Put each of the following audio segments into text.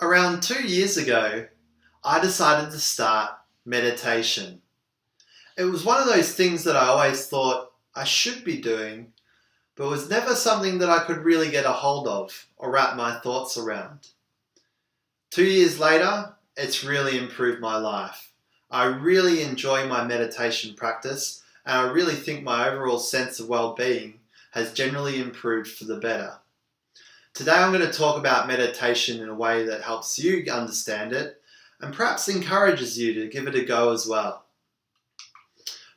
Around 2 years ago, I decided to start meditation. It was one of those things that I always thought I should be doing, but was never something that I could really get a hold of or wrap my thoughts around. 2 years later, it's really improved my life. I really enjoy my meditation practice, and I really think my overall sense of well-being has generally improved for the better. Today I'm going to talk about meditation in a way that helps you understand it and perhaps encourages you to give it a go as well.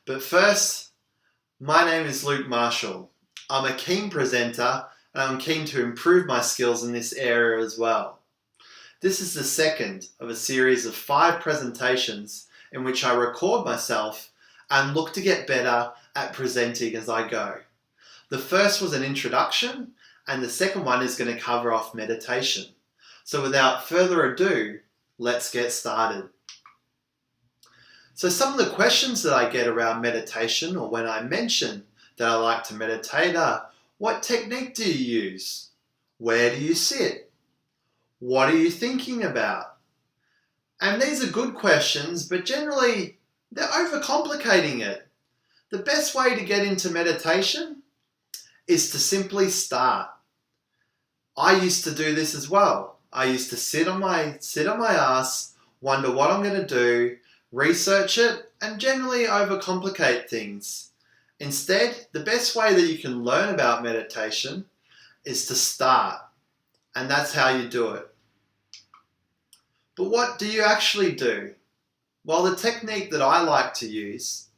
But first, my name is Luke Marshall. I'm a keen presenter and I'm keen to improve my skills in this area as well. This is the second of a series of 5 presentations in which I record myself and look to get better at presenting as I go. The first was an introduction, and the second one is going to cover off meditation. So without further ado, let's get started. So some of the questions that I get around meditation, or when I mention that I like to meditate, are: what technique do you use? Where do you sit? What are you thinking about? And these are good questions, but generally they're overcomplicating it. The best way to get into meditation is to simply start. I used to do this as well. I used to sit on my ass, wonder what I'm going to do, research it, and generally overcomplicate things. Instead, the best way that you can learn about meditation is to start, and that's how you do it. But what do you actually do? Well, the technique that I like to use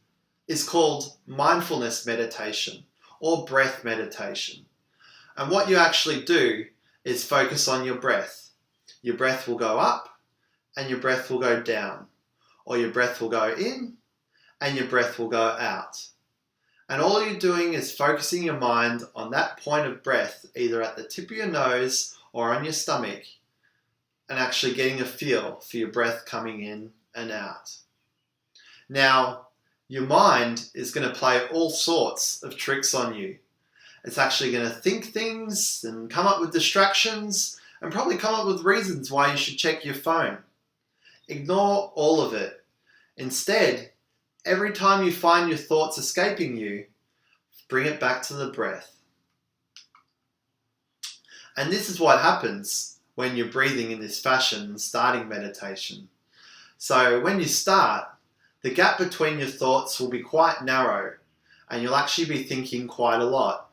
is called mindfulness meditation or breath meditation. And what you actually do is focus on your breath. Your breath will go up and your breath will go down, or your breath will go in and your breath will go out. And all you're doing is focusing your mind on that point of breath, either at the tip of your nose or on your stomach, and actually getting a feel for your breath coming in and out. Now, your mind is going to play all sorts of tricks on you. It's actually going to think things and come up with distractions and probably come up with reasons why you should check your phone. Ignore all of it. Instead, every time you find your thoughts escaping you, bring it back to the breath. And this is what happens when you're breathing in this fashion and starting meditation. So when you start, the gap between your thoughts will be quite narrow and you'll actually be thinking quite a lot.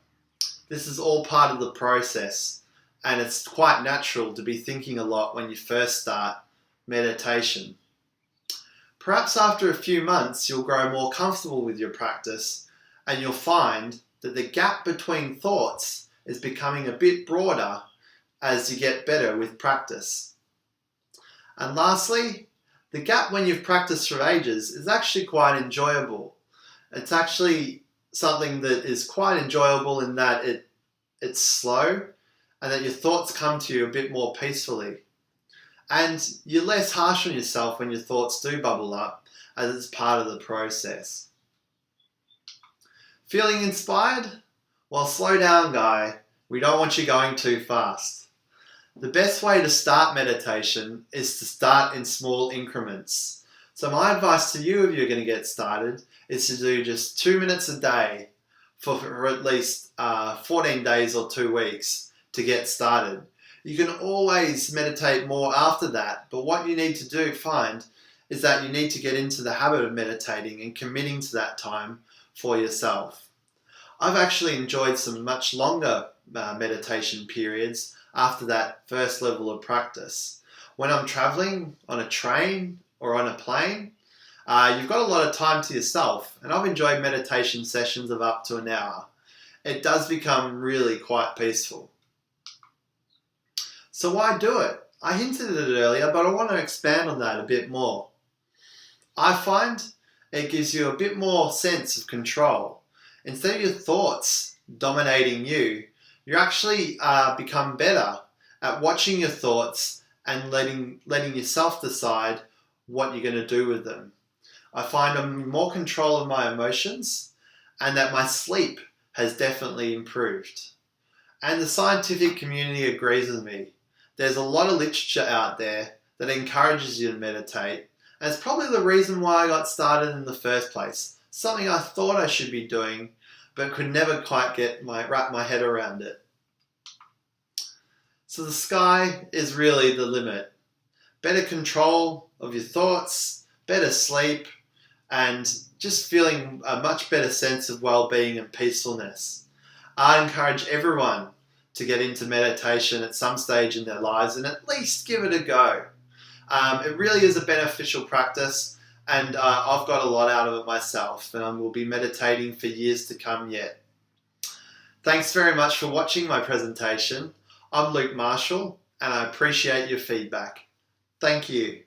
This is all part of the process, and it's quite natural to be thinking a lot when you first start meditation. Perhaps after a few months you'll grow more comfortable with your practice and you'll find that the gap between thoughts is becoming a bit broader as you get better with practice. And lastly, the gap when you've practiced for ages is actually quite enjoyable. It's actually something that is quite enjoyable in that it's slow and that your thoughts come to you a bit more peacefully. And you're less harsh on yourself when your thoughts do bubble up, as it's part of the process. Feeling inspired? Well, slow down, guy. We don't want you going too fast. The best way to start meditation is to start in small increments. So my advice to you, if you're going to get started, is to do just 2 minutes a day for at least 14 days or 2 weeks to get started. You can always meditate more after that, but what you need to find is that you need to get into the habit of meditating and committing to that time for yourself. I've actually enjoyed some much longer meditation periods after that first level of practice. When I'm traveling on a train or on a plane, you've got a lot of time to yourself, and I've enjoyed meditation sessions of up to an hour. It does become really quite peaceful. So why do it? I hinted at it earlier, but I want to expand on that a bit more. I find it gives you a bit more sense of control. Instead of your thoughts dominating you, you actually become better at watching your thoughts and letting yourself decide what you're going to do with them. I find I'm in more control of my emotions and that my sleep has definitely improved. And the scientific community agrees with me There's a lot of literature out there that encourages you to meditate, and it's probably the reason why I got started in the first place. Something I thought I should be doing, but could never quite wrap my head around it. So the sky is really the limit. Better control of your thoughts, better sleep, and just feeling a much better sense of well-being and peacefulness. I encourage everyone to get into meditation at some stage in their lives and at least give it a go. It really is a beneficial practice, and I've got a lot out of it myself, and I will be meditating for years to come yet. Thanks very much for watching my presentation. I'm Luke Marshall, and I appreciate your feedback. Thank you.